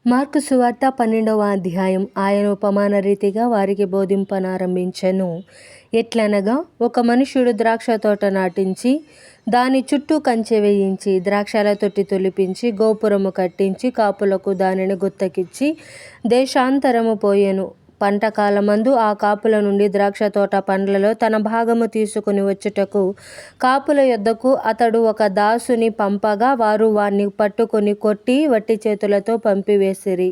Mark సువార్త 12వ అధ్యాయం. ఆయన ఉపమాన రీతిగా వారికి బోధింపనారంభించెను. ఎట్లనగా, ఒక మనుష్యుడు ద్రాక్ష తోట నాటించి దాని చుట్టూ కంచె వేయించి ద్రాక్షల తొట్టి తొలిపించి గోపురము కట్టించి కాపులకు దానిని గుత్తకిచ్చి దేశాంతరము పోయెను. పంటకాలమందు ఆ కాపుల నుండి ద్రాక్ష తోట పండ్లలో తన భాగము తీసుకుని వచ్చుటకు కాపుల యొద్దకు అతడు ఒక దాసుని పంపగా వారు వాణ్ణి పట్టుకొని కొట్టి వట్టి చేతులతో పంపివేసిరి.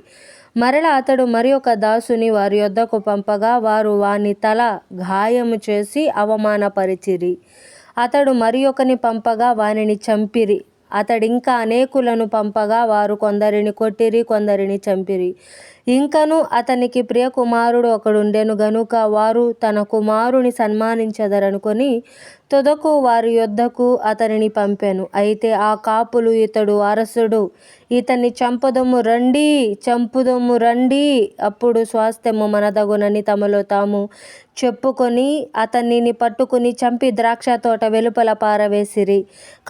మరల అతడు మరి ఒక దాసుని వారి యొద్దకు పంపగా వారు వాని తల గాయము చేసి అవమానపరిచిరి. అతడు మరి ఒకని పంపగా వానిని చంపిరి. అతడింకా అనేకులను పంపగా వారు కొందరిని కొట్టిరి, కొందరిని చంపిరి. ఇంకను అతనికి ప్రియ కుమారుడు ఒకడుండెను గనుక వారు తన కుమారుని సన్మానించెదరనుకొని తుదకు వారి యొద్దకు అతనిని పంపెను. అయితే ఆ కాపులు, ఇతడు వారసుడు, ఇతన్ని చంపుదము రండి, అప్పుడు స్వాస్థ్యము మనదగునని తమలో తాము చెప్పుకొని అతనిని పట్టుకుని చంపి ద్రాక్ష తోట వెలుపల పారవేసిరి.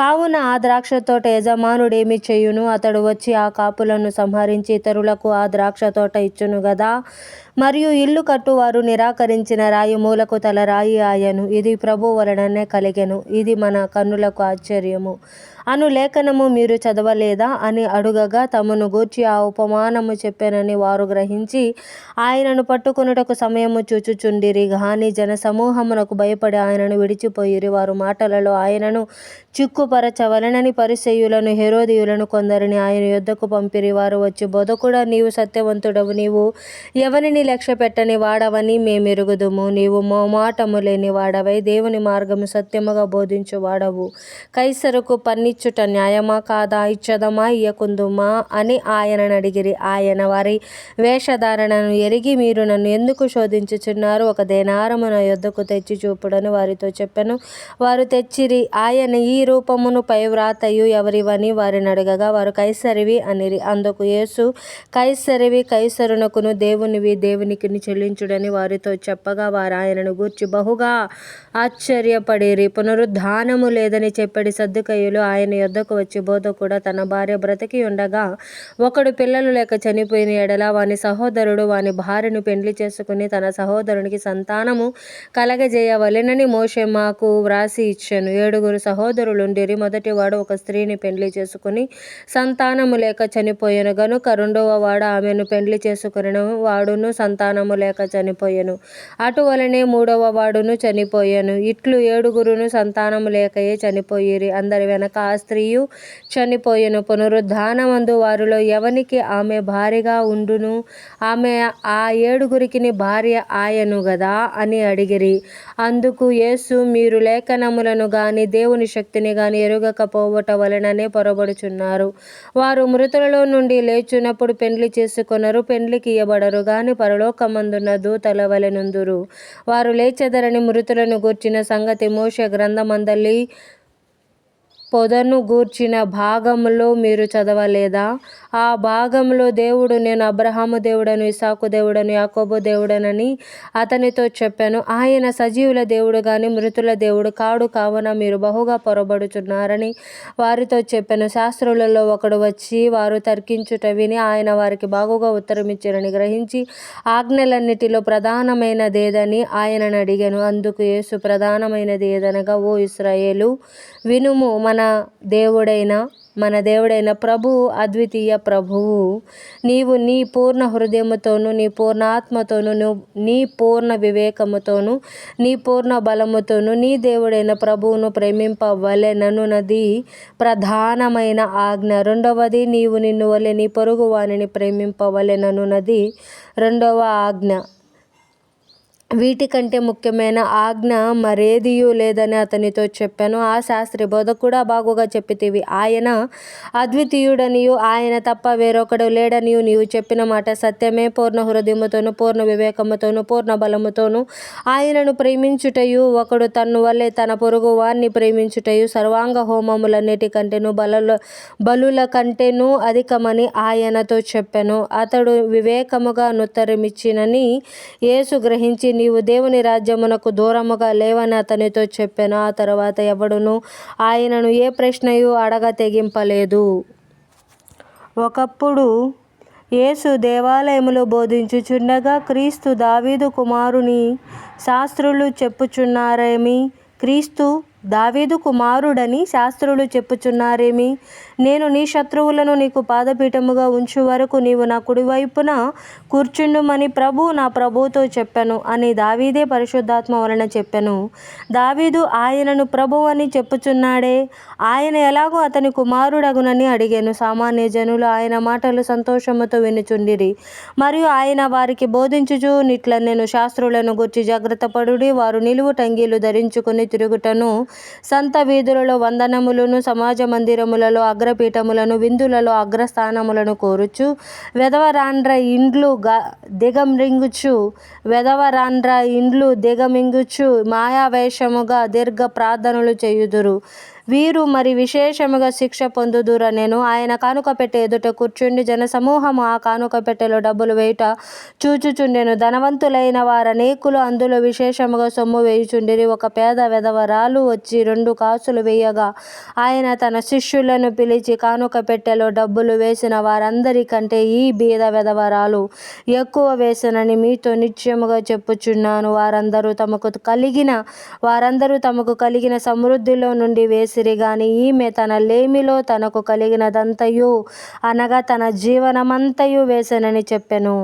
కావున ఆ ద్రాక్ష తోట యజమానుడేమి చేయును? అతడు వచ్చి ఆ కాపులను సంహరించి ఇతరులకు ఆ ద్రాక్ష తోట ఇచ్చును గదా. మరియు ఇల్లు కట్టువారు నిరాకరించిన రాయి మూలకు తలరాయి ఆయను. ఇది ప్రభు వలననే కలిగెను. ఇది మన కన్నులకు ఆశ్చర్యము అను లేఖనము మీరు చదవలేదా అని అడుగగా, తమను గూర్చి ఆ ఉపమానము చెప్పెనని వారు గ్రహించి ఆయనను పట్టుకొనుటకు సమయము చూచుచుండిరి. గాని జనసమూహమునకు భయపడి ఆయనను విడిచిపోయిరి. వారు మాటలలో ఆయనను చిక్కుపరచవలెనని పరిసయ్యులను, హేరోదీయులను కొందరిని ఆయన యొద్దకు పంపిరి. వారు వచ్చి, బోధకుడా, నీవు సత్యవంతుడవు, నీవు ఎవనిని లక్ష్య పెట్టని వాడవని మేమెరుగుదుము. నీవు మోమాటము లేని వాడవై దేవుని మార్గము సత్యముగా బోధించు వాడవు. కైసరుకు పన్నిచ్చుట న్యాయమా కాదా? ఇచ్చదమా ఇయ్యకుందుమా అని ఆయనను అడిగిరి. ఆయన వారి వేషధారణను ఎరిగి, మీరు నన్ను ఎందుకు శోధించుచున్నారు? ఒక దేనారము నా యొద్దకు తెచ్చి చూపుడని వారితో చెప్పెను. వారు తెచ్చిరి. ఆయన ఈ రూపమును పై వ్రాతయు ఎవరివని వారిని అడగగా వారు కైసరివి అనిరి. అందుకు యేసు, కైసరివి కైసరునకును, దేవునివి దేవునికిని చెల్లించుడని వారితో చెప్పగా వారు ఆయనను గూర్చి బహుగా ఆశ్చర్యపడిరి. పునరుద్ధానము లేదని చెప్పడి సద్దూకయ్యులు ఆయన యొద్దకు వచ్చి, బోధకుడా, తన భార్య బ్రతికి ఉండగా ఒకడు పిల్లలు లేక చనిపోయిన ఎడల వాని సహోదరుడు వాని భార్యను పెండ్లి చేసుకుని తన సహోదరునికి సంతానము కలగజేయవలెనని మోషే మాకు వ్రాసి ఇచ్చెను. 7 సహోదరులుండిరి. మొదటివాడు ఒక స్త్రీని పెండ్లి చేసుకుని సంతానము లేక చనిపోయెను గనుక రెండవ వాడు ఆమెను పెండ్లి చేసుకొనెను, వాడును సంతానము లేక చనిపోయెను. అటువలనే మూడవ వాడును చనిపోయెను. ఇట్లు 7 సంతానము లేకయే చనిపోయిరి. అందరి వెనక ఆ స్త్రీయు చనిపోయెను. పునరుద్ధానమందు వారిలో ఎవనికి ఆమె భార్యగా ఉండును? ఆమె ఆ 7 భార్య ఆయను గదా అని అడిగిరి. అందుకు యేసు, మీరు లేఖనములను గాని దేవుని శక్తిని గాని ఎరుగకపోవుట వలననే పొరబడుచున్నారు. వారు మృతులలో నుండి లేచునప్పుడు పెండ్లి చేసుకొనరు, పెండ్లికి ఇయ్యబడరు గాని పరలోకమందున్న దూతల వలె నుందురు. వారు లేచెదరని మృతులను గూర్చిన సంగతి మోషే గ్రంథమందలి పొదను గూర్చిన భాగములో మీరు చదవలేదా? ఆ భాగంలో దేవుడు, నేను అబ్రహాము దేవుడను, ఇస్సాకు దేవుడను, యాకోబు దేవుడనని అతనితో చెప్పెను. ఆయన సజీవుల దేవుడు గాని మృతుల దేవుడు కాడు. కావున మీరు బహుగా పొరబడుచున్నారని వారితో చెప్పెను. శాస్త్రులలో ఒకడు వచ్చి వారు తర్కించుట విని ఆయన వారికి బాగుగా ఉత్తరమిచ్చిరని గ్రహించి, ఆజ్ఞలన్నిటిలో ప్రధానమైనదేదని ఆయనను అడిగెను. అందుకు యేసు, ప్రధానమైనది ఏదనగా, ఓ ఇశ్రాయేలు, వినుము, మన దేవుడైన ప్రభువు అద్వితీయ ప్రభువు. నీవు నీ పూర్ణ హృదయముతోను, నీ పూర్ణ ఆత్మతోను, నీ పూర్ణ వివేకముతోను, నీ పూర్ణ బలముతోను నీ దేవుడైన ప్రభువును ప్రేమింపవలెననున్నది ప్రధానమైన ఆజ్ఞ. రెండవది, నీవు నిన్ను వలె నీ పొరుగు వానిని ప్రేమింపవలెననున్నది రెండవ ఆజ్ఞ. వీటికంటే ముఖ్యమైన ఆజ్ఞ మరేదియూ లేదని అతనితో చెప్పెను. ఆ శాస్త్రి, బోధకుడా, బాగుగా చెప్పితివి. ఆయన అద్వితీయుడనియు ఆయన తప్ప వేరొకడు లేడనియు నీవు చెప్పిన మాట సత్యమే. పూర్ణ హృదయముతోను, పూర్ణ వివేకముతోను, పూర్ణ బలముతోను ఆయనను ప్రేమించుటయు, ఒకడు తన్ను వలె తన పొరుగు వాణ్ణి ప్రేమించుటయు సర్వాంగ హోమములన్నిటికంటేను బలుల కంటేను అధికమని ఆయనతో చెప్పెను. అతడు వివేకముగా నుత్తరమిచ్చినని యేసు గ్రహించి, నీవు దేవుని రాజ్యమునకు దూరముగా లేవని అతనితో చెప్పెను. ఆ తరువాత ఎవడును ఆయనను ఏ ప్రశ్నయు అడగ తెగింపలేదు. ఒకప్పుడు యేసు దేవాలయములో బోధించుచుండగా క్రీస్తు దావీదు కుమారుని శాస్త్రులు చెప్పుచున్నారేమి? క్రీస్తు దావీదు కుమారుడని శాస్త్రులు చెప్పుచున్నారేమి? నేను నీ శత్రువులను నీకు పాదపీఠముగా ఉంచు వరకు నీవు నా కుడివైపున కూర్చుండుమని నా ప్రభువుతో చెప్పెను అని దావీదే పరిశుద్ధాత్మ వలన చెప్పెను. దావీదు ఆయనను ప్రభువు అని చెప్పుచున్నాడే, ఆయన ఎలాగో అతని కుమారుడగునని అడిగాను. సామాన్య జనులు ఆయన మాటలు సంతోషముతో వినుచుండిరి. మరియు ఆయన వారికి బోధించుచు నిట్లనెను, శాస్త్రులను గూర్చి జాగ్రత్త పడుడి. వారు నిలువు టంగీలు ధరించుకుని తిరుగుటను, సంత వీధులలో వందనములను, సమాజ మందిరములలో అగ్రపీఠములను, విందులలో అగ్రస్థానములను కోరుచు వెధవరాండ్ర ఇండ్లు దిగమింగుచు మాయావేషముగా దీర్ఘ ప్రార్థనలు చేయుదురు. వీరు మరి విశేషముగా శిక్ష పొందుదురనెను. ఆయన కానుక పెట్టె ఎదుట కూర్చుండి జనసమూహము ఆ కానుక పెట్టెలో డబ్బులు వేయుట చూచుచుండెను. ధనవంతులైన వారనేకులు అందులో విశేషముగా సొమ్ము వేయుచుండిరి. ఒక పేద వెధవరాలు వచ్చి 2 కాసులు వేయగా ఆయన తన శిష్యులను పిలిచి, కానుక పెట్టెలో డబ్బులు వేసిన వారందరికంటే ఈ బీద వెధవరాలు ఎక్కువ వేసెనని మీతో నిశ్చయముగా చెప్పుచున్నాను. వారందరూ తమకు కలిగిన సమృద్ధిలో నుండి వేసిరి గాని ఈమె తన లేమిలో తనకు కలిగినదంతయు అనగా తన జీవనమంతయు వేసెనని చెప్పెను.